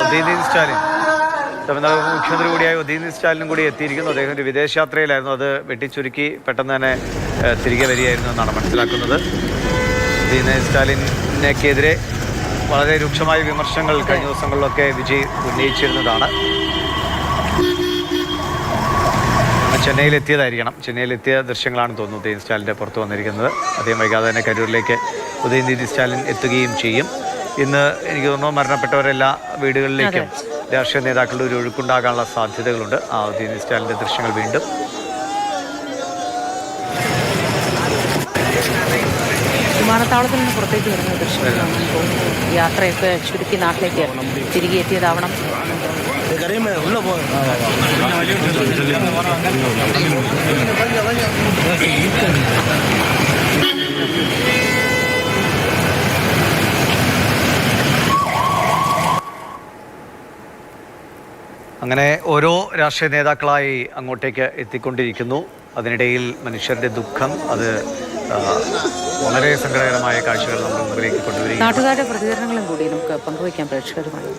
ഉദയനിധി സ്റ്റാലിൻ, തമിഴ്നാട് മുഖ്യമന്ത്രി കൂടിയായ ഉദയനിധി സ്റ്റാലിനും കൂടി എത്തിയിരിക്കുന്നു. അദ്ദേഹം ഒരു വിദേശയാത്രയിലായിരുന്നു. അത് വെട്ടിച്ചുരുക്കി പെട്ടെന്ന് തന്നെ തിരികെ വരികയായിരുന്നു എന്നാണ് മനസ്സിലാക്കുന്നത്. ഉദയനിധി സ്റ്റാലിനെതിരെ വളരെ രൂക്ഷമായ വിമർശനങ്ങൾ കഴിഞ്ഞ ദിവസങ്ങളിലൊക്കെ വിജയ് ഉന്നയിച്ചിരുന്നതാണ്. ചെന്നൈയിലെത്തിയതായിരിക്കണം. ചെന്നൈയിലെത്തിയ ദൃശ്യങ്ങളാണ് തോന്നുന്നു ഉദയനിധി സ്റ്റാലിൻ്റെ പുറത്ത് വന്നിരിക്കുന്നത്. അദ്ദേഹം വൈകാതെ തന്നെ കരൂരിലേക്ക് ഉദയനിധി സ്റ്റാലിൻ എത്തുകയും ചെയ്യും. ഇന്ന് എനിക്ക് തോന്നുന്നു മരണപ്പെട്ടവരെല്ലാ വീടുകളിലേക്കും രാഷ്ട്രീയ നേതാക്കളുടെ ഒരു ഒഴുക്കുണ്ടാകാനുള്ള സാധ്യതകളുണ്ട്. ആ ഉദയനിധി സ്റ്റാലിൻ്റെ ദൃശ്യങ്ങൾ വീണ്ടും. വിമാനത്താവളത്തിൽ നിന്ന് പുറത്തേക്ക് വരുന്ന ദൃശ്യങ്ങളാണ് തോന്നുന്നത്. യാത്രയൊക്കെ ചുരുക്കി നാട്ടിലേക്ക് തിരികെ എത്തിയതാവണം. അങ്ങനെ ഓരോ രാഷ്ട്രീയ നേതാക്കളായി അങ്ങോട്ടേക്ക് എത്തിക്കൊണ്ടിരിക്കുന്നു. അതിനിടയിൽ മനുഷ്യരുടെ ദുഃഖം, അത് വളരെ സങ്കടകരമായ കാഴ്ചകൾ നമ്മൾ മുമ്പിലേക്ക് കൊണ്ടുവരികയാണ്. നാട്ടുകാരുടെ പ്രതികരണങ്ങളും കൂടി നമുക്ക് പങ്കുവയ്ക്കാൻ പ്രേക്ഷകരുമായി.